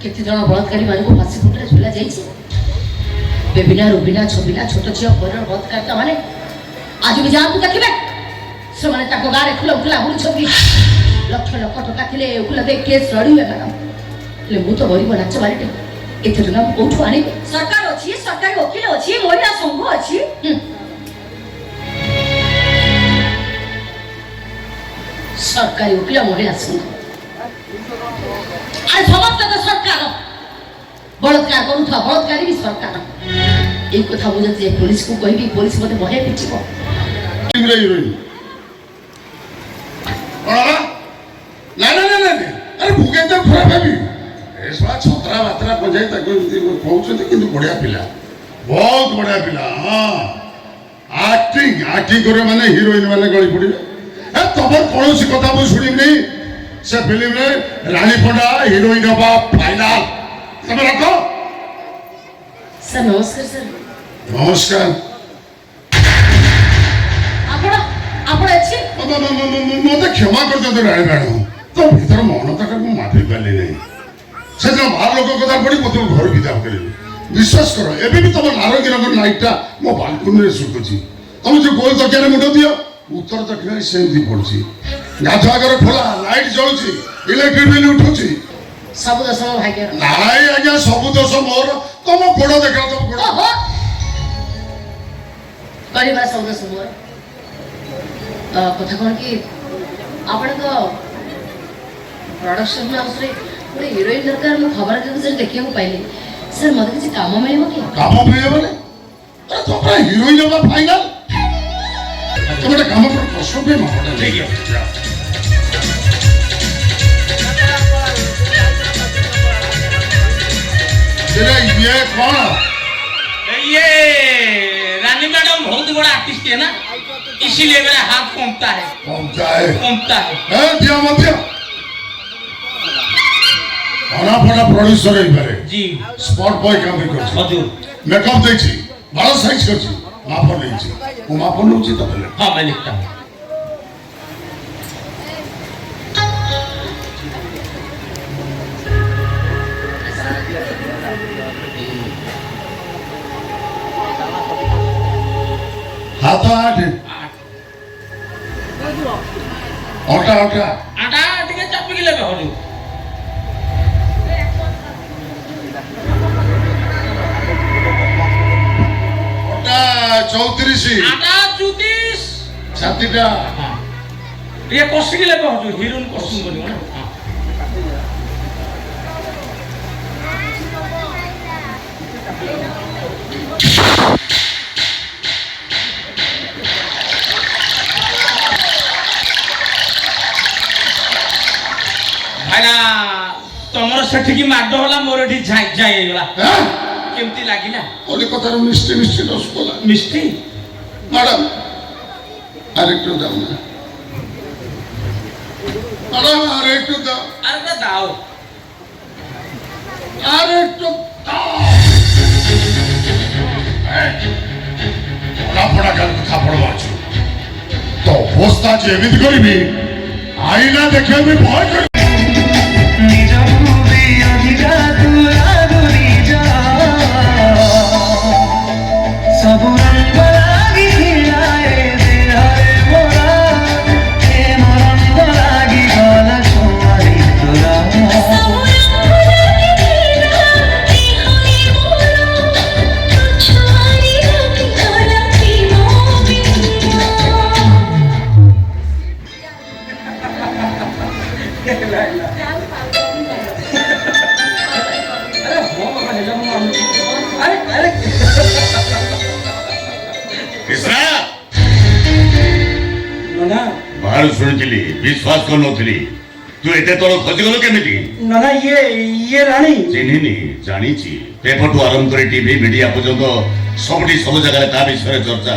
केते जन बलात्कारी मानक फांसी फुटरे झुला जाइए बेबिना रुबिना छबिना छोट झील पर बलात्कारिता माने आज भी जातु देखिबे से माने ताको गारे खुला खुला बुल छबी लक्ष लक्ष टका थिले खुला दे केस लड़िबे मैडम ले मु तो गरीब नाच बारीटे एते टका कोठु आनी सरकार अछि सरकारी वकील अछि महिला संघ अछि सरकारी वकील महिला संघ अरे समस्त तो सरकार बलात्कार करूथा बलात्कारी भी सरकार एक कथा बुझे पुलिस को कहबी पुलिस मते बहे पिटिबो इंग्रजी हिरोइन ना ना ना ना अरे भूगे तो खराब है एसवा छतरा मात्रा बजाई ताको कहउछते किंतु बढ़िया पिला बहुत बढ़िया पिला हां एक्टिंग करे माने हिरोइन माने गळी पड़िबे ए तबर कोनोसी कथा मु सुनिम नहीं से फिल्म रे रानी पंडा हिरोइन हबा फाइनल तमे रखो सर नमस्कार सर नमस्कार आपण आपण अछि मते क्षमा कर दो रानी मैडम तो भीतर मन तक को माफी पाले नहीं से जो बाहर लोग कथा पड़ी मते घर विदा करे विश्वास करो एबे भी तुम नारंगी रंग लाइटटा मो बालकनी रे सुतुची तुम जो गोल तकिया मुंड दियो उत्तर दक्षिण सेमती पड़ची गाधुआ घर खोला लाइट जळुची इलेक्ट्रिक बिल उठुची सब दस भाग्य नाई आज्ञा सब दोष मोर तुम गोड़ देखा तुम गोड़ ओहो परिवार सब दस मोर कथा कोन कि आपण को प्रोडक्शन हाउस रे गोटे हिरोइन दरकार मु खबर कागज देखिया को पाइले सर मते किसी काम मिलिबो कि काम मिलिबो बोले अरे तो पूरा हिरोइन होबा फाइनल तुम एक काम करो प्रश्न पे मत ले गया तेरा ये कौन ये रानी मैडम बहुत बड़ा आर्टिस्ट है ना इसीलिए मेरा हाथ कंपता है दिया मत दिया बड़ा बड़ा प्रोड्यूसर है बारे जी स्पॉट बॉय काम भी करछ हजुर मेकअप देखछि बड़ा साइज करछि मापन लेछि वो मापन होछि त पहले हां मैं लिखता हूं हाथ आठ ओटा ओटा आटा टिके चापी के लेबे हजुर ओटा 34 आटा 34 छातीटा हां ये कष्ट के लेबे हजुर हिरोइन कॉस्ट्यूम बनियो ना हां भाईना तमर सेठी की माड होला मोर एठी झाई झाई गेला केमती लागिला ओली कथार मिस्टी मिस्टी रसगोला मिष्टी मैडम आरेक्टो दाও না ম্যাডাম আরেকটু দাও আরে দাও আরেকটু দাও পড়া পড়া গাল কথা পড়বাছো তো অবস্থা যে এমিতি করিবি আইনা দেখে আমি ভয় করি बाहर शुणुली विश्वास करनथली तू एते तळ खसी गलो केमिति ना ना ये रानी चिन्हिनी जानिछि पेपर टू आरंभ करे टीवी मीडिया पर्यंत सबटी सब जगह ता विषय चर्चा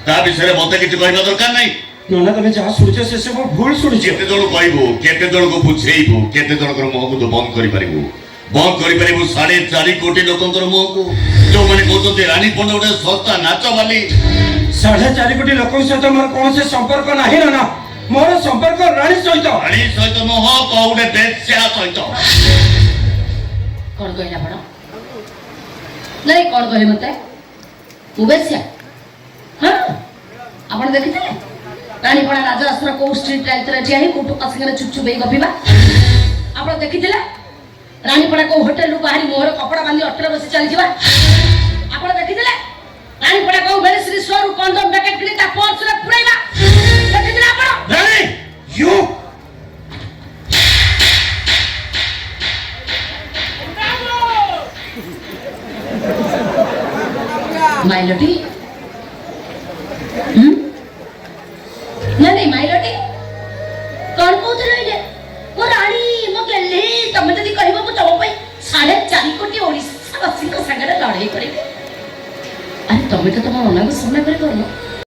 ता विषय मते किछ कहना दरकार नै ना तमे जहा सुनिछ से सब भूल सुनिछ केते जण कहबो केते जण को बुझेइबो केते जण कर मोह को तो बंद करि परिबो 4.5 कोटी लोकंकर मोह को जो माने कहते रानी पंड गोटे सस्ता नाच वाली 4.5 କୋଟି ଲୋକଙ୍କ ସହିତ ମୋର କୌଣସି ସମ୍ପର୍କ ନାହିଁ ନା ମୋର ସମ୍ପର୍କ ରାଣୀ ସହିତ। ରାଣୀ ସହିତ ନୁହଁ ତ ଗୋଟେ ବେଶ୍ୟା ସହିତ। କଣ କହିଲା ଆପଣ? ନାଇଁ କଣ କହିଲେ ମତେ? ମୁଁ ବେଶ୍ୟା? ହଁ ଆପଣ ଦେଖିଥିଲେ ରାଣୀପଡ଼ା ରାଜରାସ୍ତାର କୋଉ ଷ୍ଟ୍ରିଟ୍ ଲାଇଟ୍ରେ ଠିଆ ହେଇ କୋଉ ଟୋକା ସାଙ୍ଗରେ ଚୁପ୍ ଚୁପ୍ ହେଇ ଗପିବା? ଆପଣ ଦେଖିଥିଲେ ରାଣୀପଡ଼ା କୋଉ ହୋଟେଲରୁ ବାହାରି ମୁହଁରେ କପଡ଼ା ବାନ୍ଧି ଅଟୋରେ ବସି ଚାଲିଯିବା? ଆପଣ ଦେଖିଥିଲେ ରାଣୀପଡ଼ା କୋଉ ମେଡ଼ିସିନ ଷ୍ଟୋରରୁ କଣ୍ଡମ ପ୍ୟାକେଟ କିଣି ତା ପର୍ସରେ ପୁରେଇବା? ଦେଖିଥିଲେ ଆପଣ? ରାଣୀ ୟୁ ମାଇଲଟି ନାଇଁ ମାଇଲଟି କଣ କହୁଥିଲ ଏଇଟା? ମୋ ରାଣୀ ମୋ ଗେହ୍ଲି ତମେ ଯଦି କହିବ ମୁଁ ତମ ପାଇଁ 4.5 କୋଟି ଓଡ଼ିଶାବାସୀଙ୍କ ସାଙ୍ଗରେ ଲଢ଼େଇ କରିବି। ଆରେ ତମେ ତ ତମ ମନକୁ ସାମ୍ନା କରି କରୁନ।